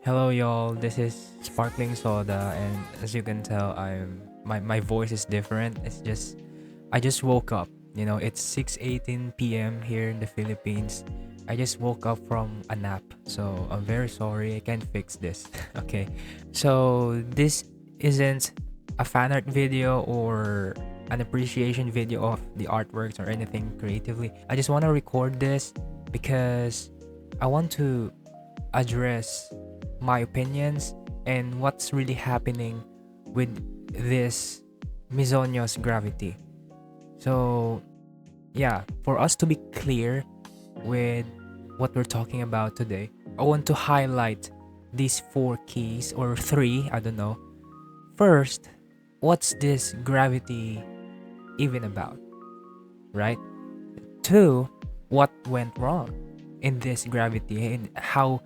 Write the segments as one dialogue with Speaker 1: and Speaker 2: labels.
Speaker 1: Hello, y'all. This is Sparkling Soda, and as you can tell, my voice is different. It's just I just woke up. It's 6:18 p.m. here in the Philippines. I just woke up from a nap, so I'm very sorry. I can't fix this. Okay, so this isn't a fan art video or an appreciation video of the artworks or anything creatively. I just want to record this because I want to address my opinions and what's really happening with this Misogynous gravity. So, yeah, for us to be clear with what we're talking about today, I want to highlight these four keys or three, I don't know. First, what's this gravity even about, right? Two, what went wrong in this gravity and how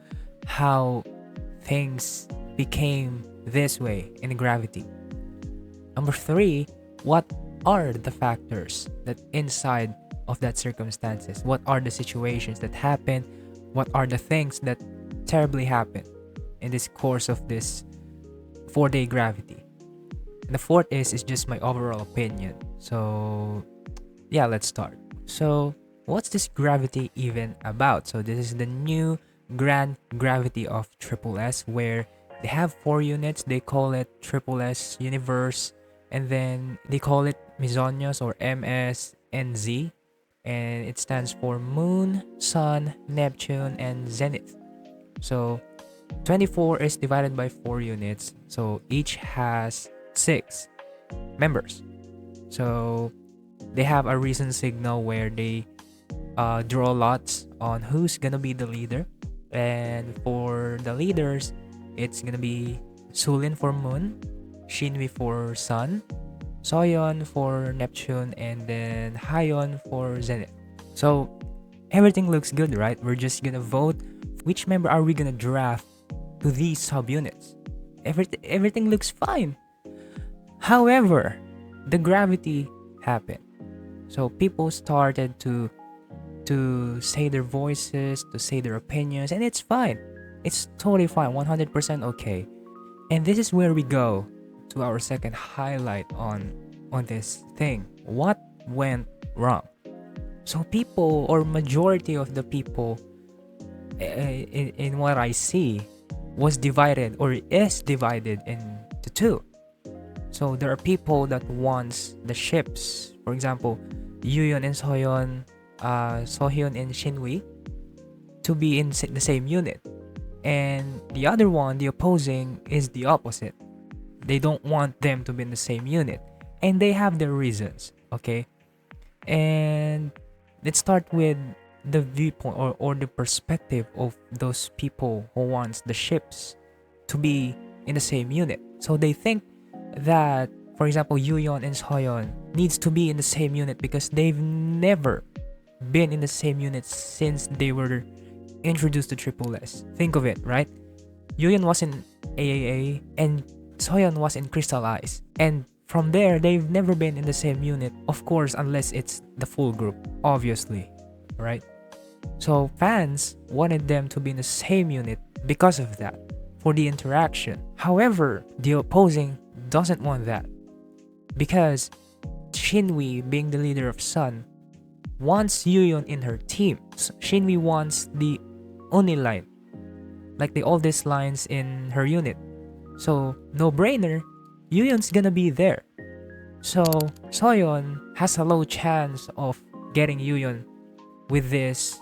Speaker 1: things became this way in gravity. Number three, what are the factors that inside of that circumstances? What are the situations that happen? What are the things that terribly happen in this course of this 4-day gravity? And the fourth is just my overall opinion. So yeah, let's start. So what's this gravity even about? So this is the new grand gravity of tripleS, where they have 4 units. They call it tripleS universe, and then they call it Misogynous or MSNZ, and it stands for Moon, Sun, Neptune, and Zenith. So 24 is divided by 4 units, so each has 6 members. So they have a reason signal where they draw lots on who's gonna be the leader. And for the leaders, it's gonna be Sulin for Moon, Shinwi for Sun, Soyeon for Neptune, and then Hayon for Zenith. So everything looks good, right? We're just gonna vote which member are we gonna draft to these subunits. Everything looks fine. However, the gravity happened. So people started to say their voices, to say their opinions, and it's fine. It's totally fine, 100% okay. And this is where we go to our second highlight on this thing. What went wrong? So people, or majority of the people in what I see, was divided or is divided into two. So there are people that wants the ships, for example, Yuyeon and Sohyun and Shinwi, to be in the same unit. And the other one, the opposing, is the opposite. They don't want them to be in the same unit. And they have their reasons, okay? And let's start with the viewpoint or the perspective of those people who wants the ships to be in the same unit. So they think that, for example, Yuyeon and Soyeon needs to be in the same unit because they've never been in the same unit since they were introduced to tripleS. Think of it, right? Yuyeon was in AAA and Soyeon was in Crystal Eyes. And from there, they've never been in the same unit, of course, unless it's the full group, obviously, right? So fans wanted them to be in the same unit because of that, for the interaction. However, the opposing doesn't want that because Shinwi, being the leader of Sun, wants Yuyeon in her team. So Shinwi wants the only line, like the oldest lines in her unit. So no brainer, Yuyeon's gonna be there. So Soyeon has a low chance of getting Yuyeon with this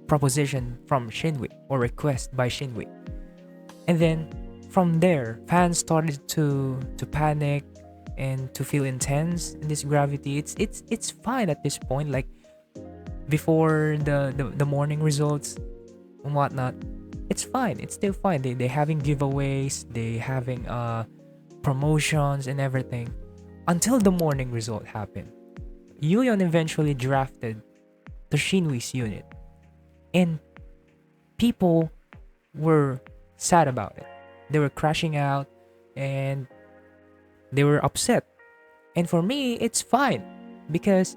Speaker 1: proposition from Shinwi or request by Shinwi. And then from there, fans started to panic and to feel intense in this gravity. It's fine at this point, like before the morning results and whatnot. It's fine, it's still fine. They having giveaways, they having promotions and everything, until the morning result happened. Yuyeon eventually drafted the Shinwi's unit, and people were sad about it. They were crashing out and they were upset. And for me, it's fine because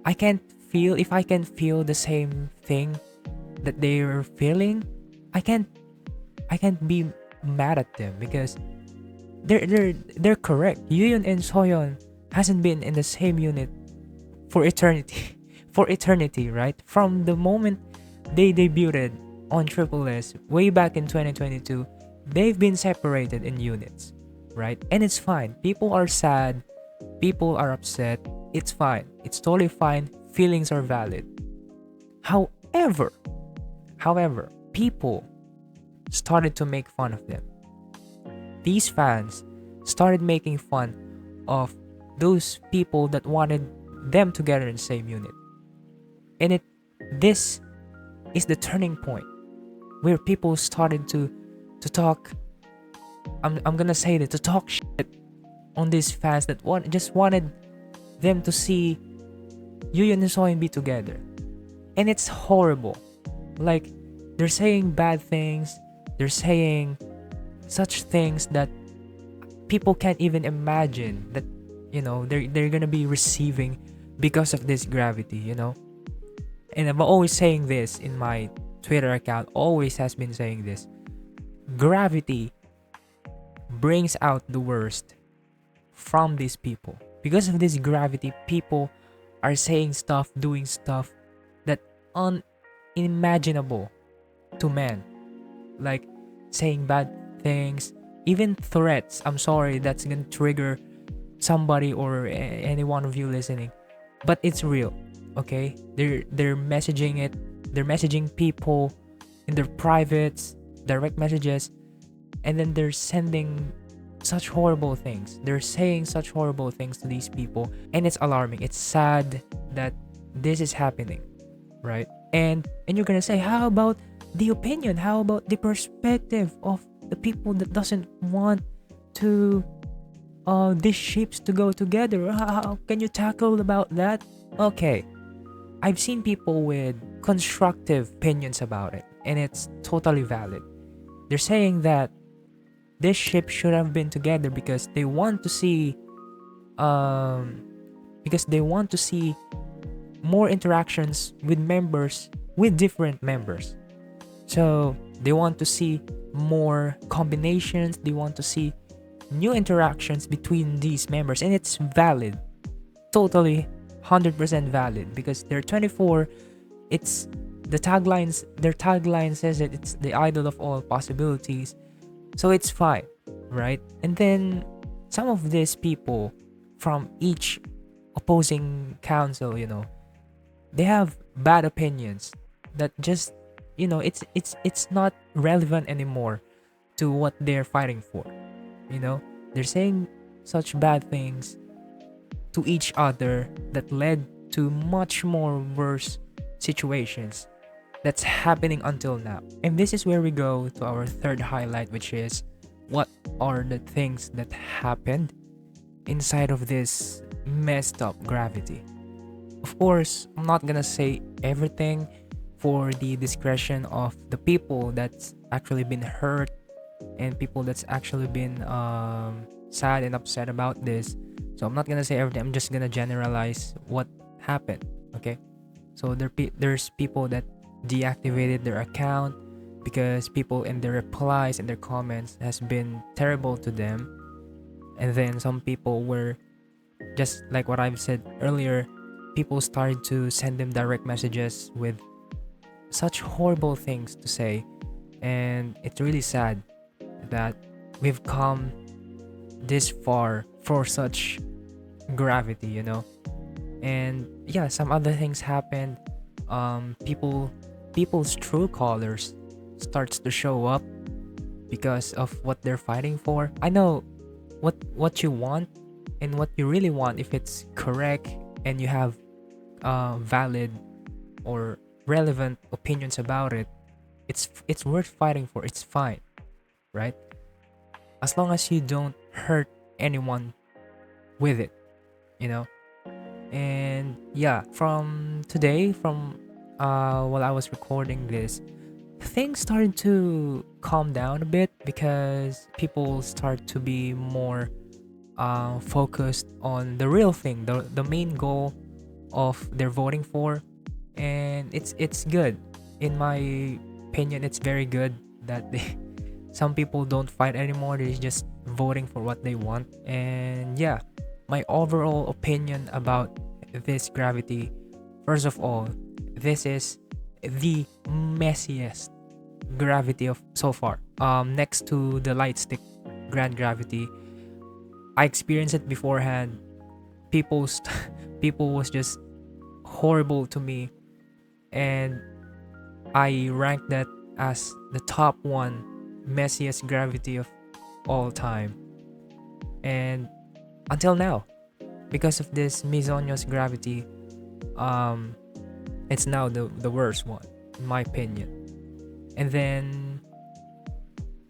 Speaker 1: I can't feel, if I can feel the same thing that they're feeling, I can't I can't be mad at them because they're correct. Yuyun and Soyeon hasn't been in the same unit for eternity. For eternity, right? From the moment they debuted on tripleS way back in 2022, they've been separated in units, right? And it's fine. People are sad, people are upset. It's fine. It's totally fine. Feelings are valid. However, people started to make fun of them. These fans started making fun of those people that wanted them together in the same unit. And this is the turning point where people started to talk. I'm gonna say that, to talk shit on these fans that just wanted them to see Yuyeon and Soyeon be together. And it's horrible. Like, they're saying bad things, they're saying such things that people can't even imagine that, they're gonna be receiving because of this gravity, And I'm always saying this in my Twitter account, always has been saying this. Gravity brings out the worst from these people. Because of this gravity, people are saying stuff, doing stuff that unimaginable to men. Like saying bad things, even threats. I'm sorry, that's gonna trigger somebody or any one of you listening, but it's real. Okay, they're messaging it. They're messaging people in their privates, direct messages, and then they're sending such horrible things. They're saying such horrible things to these people, and it's alarming. It's sad that this is happening, right? And you're gonna say, how about the opinion? How about the perspective of the people that doesn't want to these ships to go together? How can you tackle about that? Okay, I've seen people with constructive opinions about it, and it's totally valid. They're saying that this ship should have been together because they want to see more interactions with members, with different members. So they want to see more combinations, they want to see new interactions between these members, and it's valid. Totally 100% valid because they're 24. It's their tagline says it, it's the idol of all possibilities. So it's fine, right? And then some of these people from each opposing council, they have bad opinions that just, it's not relevant anymore to what they're fighting for. They're saying such bad things to each other that led to much more worse situations that's happening until now. And this is where we go to our third highlight, which is what are the things that happened inside of this messed up gravity. Of course, I'm not gonna say everything for the discretion of the people that's actually been hurt and people that's actually been sad and upset about this. So I'm not gonna say everything. I'm just gonna generalize what happened. Okay, so there's people that deactivated their account because people in their replies and their comments has been terrible to them, and then some people were just like what I've said earlier. People started to send them direct messages with such horrible things to say, and it's really sad that we've come this far for such gravity. And yeah, some other things happened. People's true colors starts to show up because of what they're fighting for. I know what you want and what you really want. If it's correct and you have valid or relevant opinions about it, it's worth fighting for. It's fine, right? As long as you don't hurt anyone with it, And yeah, from today, while I was recording this, things started to calm down a bit because people start to be more focused on the real thing, the main goal of their voting for. And it's good. In my opinion, it's very good that Some people don't fight anymore, they're just voting for what they want. And yeah, my overall opinion about this gravity, first of all, this is the messiest gravity of so far. Next to the light stick grand gravity, I experienced it beforehand. People's people was just horrible to me, and I ranked that as the top one messiest gravity of all time. And until now, because of this misogynous gravity, um, it's now the worst one in my opinion. And then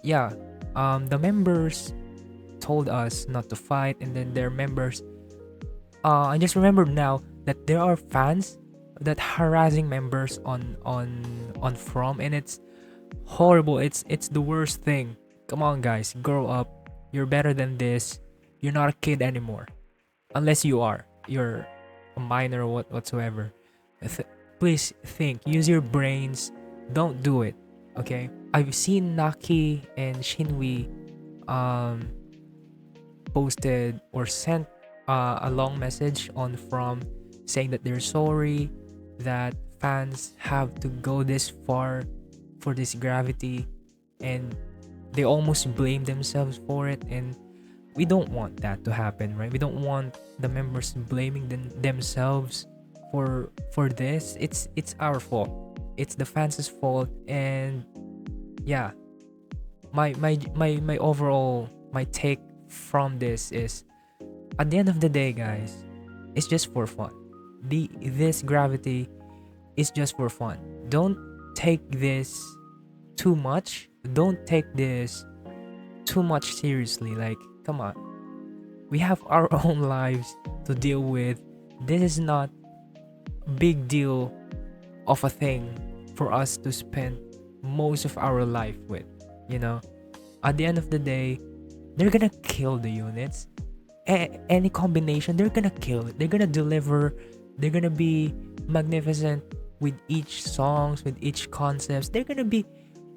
Speaker 1: yeah, the members told us not to fight, and then their members, I just remembered now that there are fans that harassing members on from, and it's horrible. It's the worst thing. Come on guys, grow up. You're better than this. You're not a kid anymore, unless you're a minor or whatsoever. Th- Please think, use your brains. Don't do it, okay? I've seen Naki and Shinwi um posted or sent a long message on from, saying that they're sorry that fans have to go this far for this gravity, and they almost blame themselves for it. And we don't want that to happen, right? We don't want the members blaming themselves for this. It's our fault, it's the fans' fault. And yeah, my overall, my take from this is, at the end of the day guys, it's just for fun. This gravity is just for fun. Don't take this too much. Don't take this too much seriously. Like, come on, we have our own lives to deal with. This is not big deal of a thing for us to spend most of our life with, you know. At the end of the day, they're gonna kill the units. Any combination, they're gonna kill it. They're gonna deliver. They're gonna be magnificent with each songs, with each concepts. They're gonna be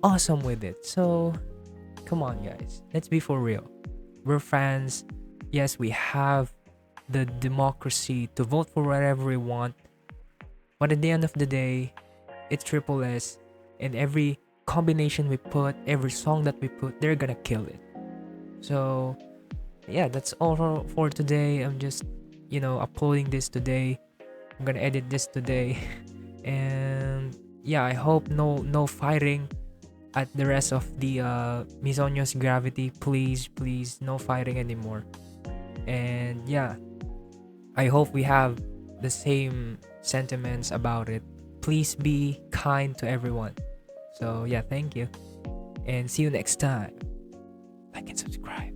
Speaker 1: awesome with it. So come on guys, let's be for real. We're fans. Yes, we have the democracy to vote for whatever we want, but at the end of the day, it's tripleS, and every combination we put, every song that we put, they're gonna kill it. So yeah, that's all for today. I'm just, uploading this today. I'm gonna edit this today. And yeah, I hope no fighting at the rest of the misogynous gravity. Please, no fighting anymore. And yeah, I hope we have the same sentiments about it. Please be kind to everyone. So yeah, thank you, and see you next time. Like and subscribe.